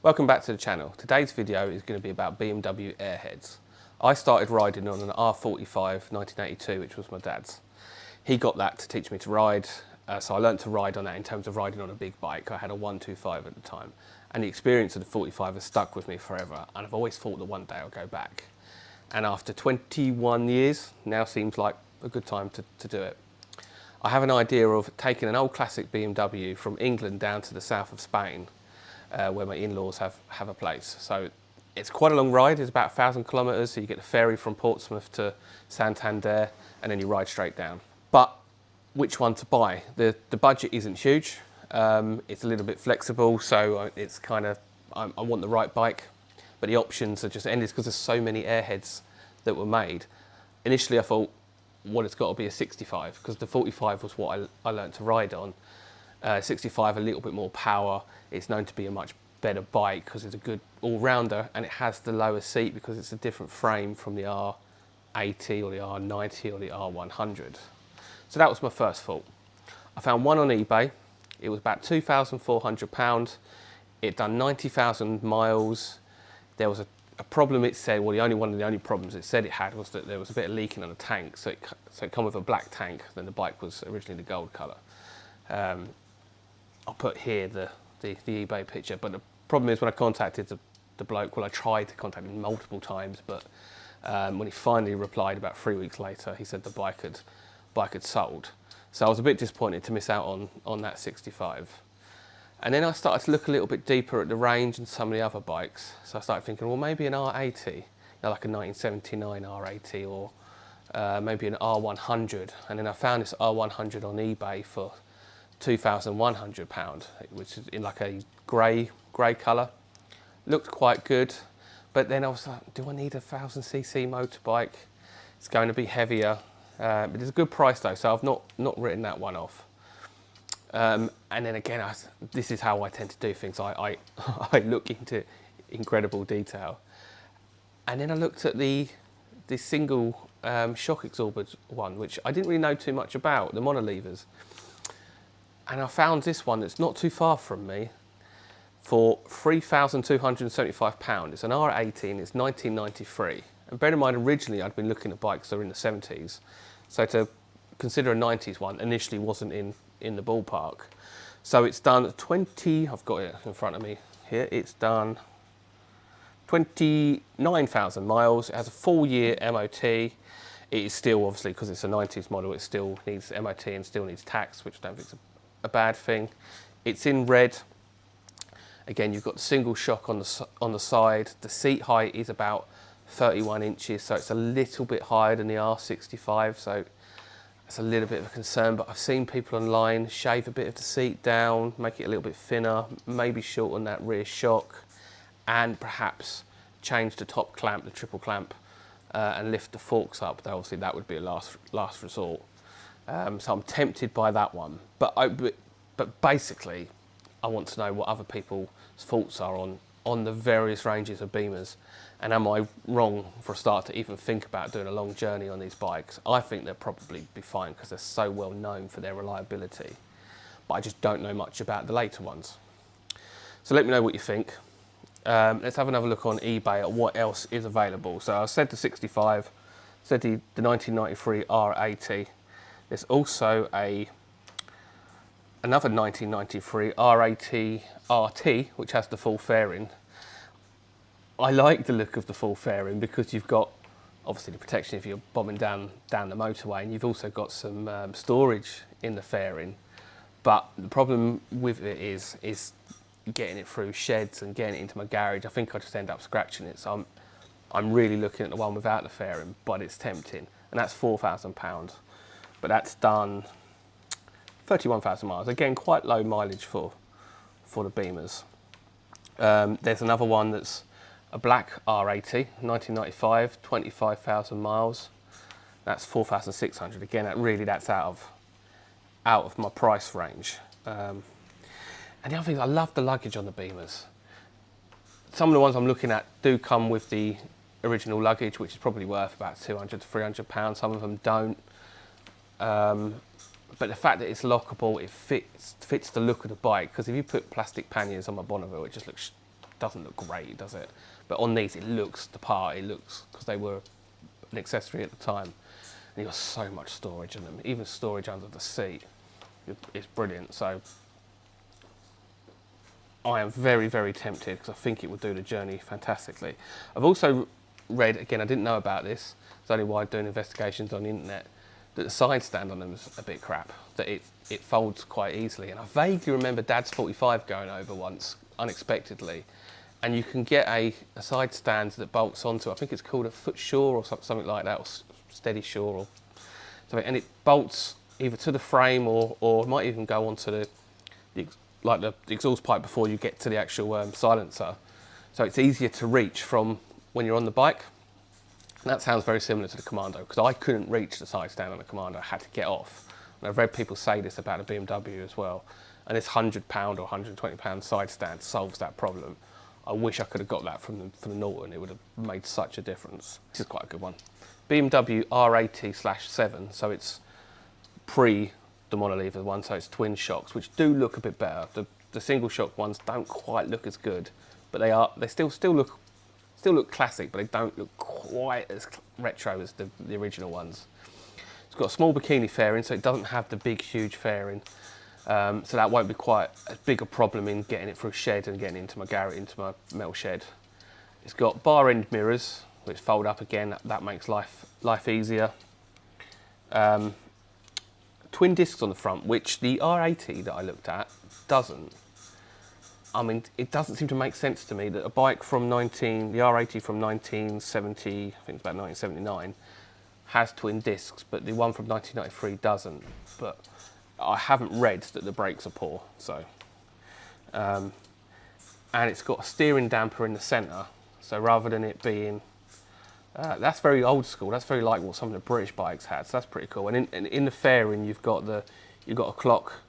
Welcome back to the channel. Today's video is going to be about BMW Airheads. I started riding on an R45 1982, which was my dad's. He got that to teach me to ride, so I learned to ride on that in terms of riding on a big bike. I had a 125 at the time, and the experience of the 45 has stuck with me forever, and I've always thought that one day I'll go back. And after 21 years, now seems like a good time to do it. I have an idea of taking an old classic BMW from England down to the south of Spain, where my in-laws have a place. So it's quite a long ride. It's about 1,000 kilometres. So you get the ferry from Portsmouth to Santander, and then you ride straight down. But which one to buy? The budget isn't huge. It's a little bit flexible, so it's kind of, I want the right bike, but the options are just endless because there's so many Airheads that were made. Initially I thought, well, it's got to be a 65, because the 45 was what I learned to ride on. 65, a little bit more power. It's known to be a much better bike because it's a good all-rounder, and it has the lower seat because it's a different frame from the R80 or the R90 or the R100. So that was my first thought. I found one on eBay. It was about £2,400. It done 90,000 miles. There was a problem, it said, well, one of the only problems it said it had was that there was a bit of leaking on the tank, so it come with a black tank. Then the bike was originally the gold colour. I'll put here the eBay picture, but the problem is when I contacted the bloke, well, I tried to contact him multiple times, but when he finally replied about 3 weeks later, he said the bike had sold. So I was a bit disappointed to miss out on that 65. And then I started to look a little bit deeper at the range and some of the other bikes. So I started thinking, well, maybe an R80, like a 1979 R80, or maybe an R100. And then I found this R100 on eBay for £2,100, which is in like a grey colour. Looked quite good, but then I was like, do I need a 1,000cc motorbike? It's going to be heavier, but it's a good price though, so I've not written that one off. And then again, this is how I tend to do things. I look into incredible detail, and then I looked at the single shock absorber one, which I didn't really know too much about, the monolevers. And I found this one that's not too far from me for £3,275. It's an R80 and it's 1993. And bear in mind, originally I'd been looking at bikes that were in the 70s. So to consider a 90s one initially wasn't in the ballpark. So it's done I've got it in front of me here, it's done 29,000 miles. It has a full year MOT. It is still, obviously, because it's a 90s model, it still needs MOT and still needs tax, which I don't think is a bad thing. It's in red. Again, you've got the single shock on the side. The seat height is about 31 inches, so it's a little bit higher than the R65, so it's a little bit of a concern, but I've seen people online shave a bit of the seat down, make it a little bit thinner, maybe shorten that rear shock, and perhaps change the top clamp, the triple clamp, and lift the forks up. Though obviously that would be a last resort. So I'm tempted by that one, but basically I want to know what other people's thoughts are on the various ranges of Beamers, and am I wrong for a start to even think about doing a long journey on these bikes? I think they'll probably be fine because they're so well known for their reliability, but I just don't know much about the later ones. So let me know what you think. Let's have another look on eBay at what else is available. So I said the 65, said the 1993 R80. There's also another 1993 R80 RT, which has the full fairing. I like the look of the full fairing because you've got obviously the protection if you're bombing down the motorway, and you've also got some storage in the fairing. But the problem with it is getting it through sheds and getting it into my garage. I think I just end up scratching it. So I'm really looking at the one without the fairing, but it's tempting, and that's £4,000. But that's done 31,000 miles. Again, quite low mileage for the Beamers. There's another one that's a black R80, 1995, 25,000 miles. That's 4,600. Again, that's out of my price range. And the other thing is, I love the luggage on the Beamers. Some of the ones I'm looking at do come with the original luggage, which is probably worth about £200 to £300. Some of them don't. But the fact that it's lockable, it fits the look of the bike, because if you put plastic panniers on my Bonneville, it just looks doesn't look great, does it? But on these, it looks the part. It looks, because they were an accessory at the time. And you've got so much storage in them, even storage under the seat. It's brilliant. So I am very, very tempted, because I think it would do the journey fantastically. I've also read, again, I didn't know about this, it's only why I'm doing investigations on the internet, that the side stand on them is a bit crap, that it folds quite easily. And I vaguely remember Dad's 45 going over once, unexpectedly, and you can get a side stand that bolts onto, I think it's called a foot shore or something like that, or steady shore, or something, and it bolts either to the frame or it might even go onto the exhaust pipe before you get to the actual silencer. So it's easier to reach from when you're on the bike. And that sounds very similar to the Commando, because I couldn't reach the side stand on the Commando, I had to get off. And I've read people say this about a BMW as well. And this £100 or £120 side stand solves that problem. I wish I could have got that from the Norton, it would have made such a difference. This is quite a good one. BMW R80/7, so it's pre the monoliver one, so it's twin shocks, which do look a bit better. The single shock ones don't quite look as good, but they still look classic, but they don't look quite as retro as the original ones. It's got a small bikini fairing, so it doesn't have the big, huge fairing. So that won't be quite as big a problem in getting it through shed and getting into my garage, into my metal shed. It's got bar end mirrors, which fold up again. That makes life easier. Twin discs on the front, which the R80 that I looked at doesn't. I mean, it doesn't seem to make sense to me that a bike from the R80 from 1970, I think it's about 1979, has twin discs, but the one from 1993 doesn't. But I haven't read that the brakes are poor, so. And it's got a steering damper in the centre, so rather than it being, that's very old school. That's very like what some of the British bikes had. So that's pretty cool. And in the fairing, you've got a clock,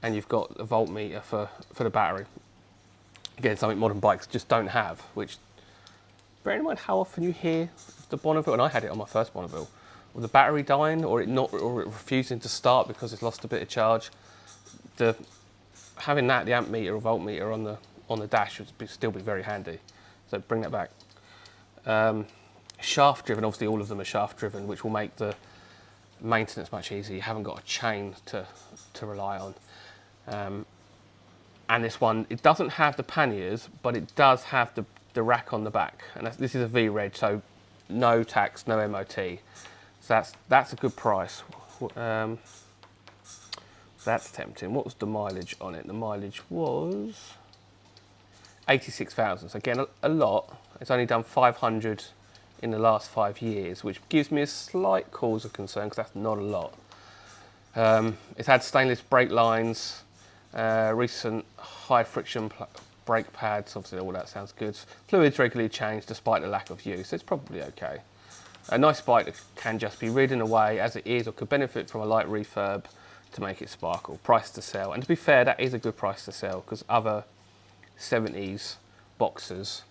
and you've got a voltmeter for the battery. Again, something modern bikes just don't have. Which, bearing in mind how often you hear the Bonneville, and I had it on my first Bonneville, or the battery dying, or it refusing to start because it's lost a bit of charge. Having the amp meter or voltmeter on the dash would still be very handy. So bring that back. Shaft driven, obviously all of them are shaft driven, which will make the maintenance much easier. You haven't got a chain to rely on. And this one, it doesn't have the panniers, but it does have the rack on the back. And this is a V-Reg, so no tax, no MOT. So that's a good price. That's tempting. What was the mileage on it? The mileage was 86,000. So again, a lot. It's only done 500 in the last 5 years, which gives me a slight cause of concern, because that's not a lot. It's had stainless brake lines, recent high friction brake pads, obviously all that sounds good. Fluids regularly changed despite the lack of use, it's probably okay. A nice bike that can just be ridden away as it is, or could benefit from a light refurb to make it sparkle. Price to sell, and to be fair, that is a good price to sell, because other 70s boxers,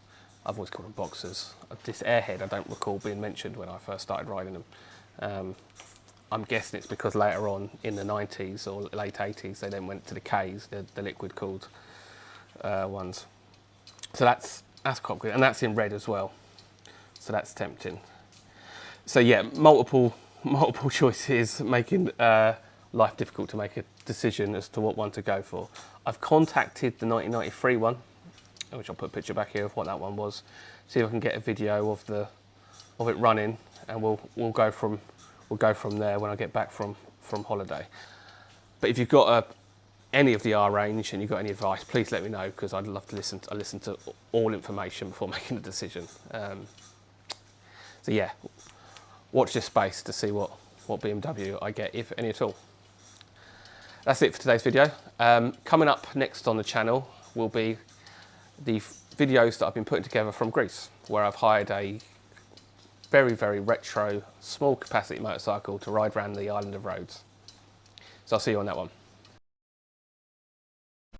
I've always called them boxers, this Airhead I don't recall being mentioned when I first started riding them. I'm guessing it's because later on in the 90s or late 80s they then went to the Ks, the liquid cooled ones. So that's quite good, and that's in red as well, so that's tempting. So yeah, multiple choices, making life difficult to make a decision as to what one to go for. I've contacted the 1993 one, which I'll put a picture back here of what that one was, see if I can get a video of it running, and we'll go from there when I get back from holiday. But if you've got any of the R range and you've got any advice, please let me know, because I'd love to listen. I listen to all information before making a decision. So yeah, watch this space to see what BMW I get, if any at all. That's it for today's video. Coming up next on the channel will be the videos that I've been putting together from Greece, where I've hired a very, very retro, small capacity motorcycle to ride around the island of Rhodes. So I'll see you on that one.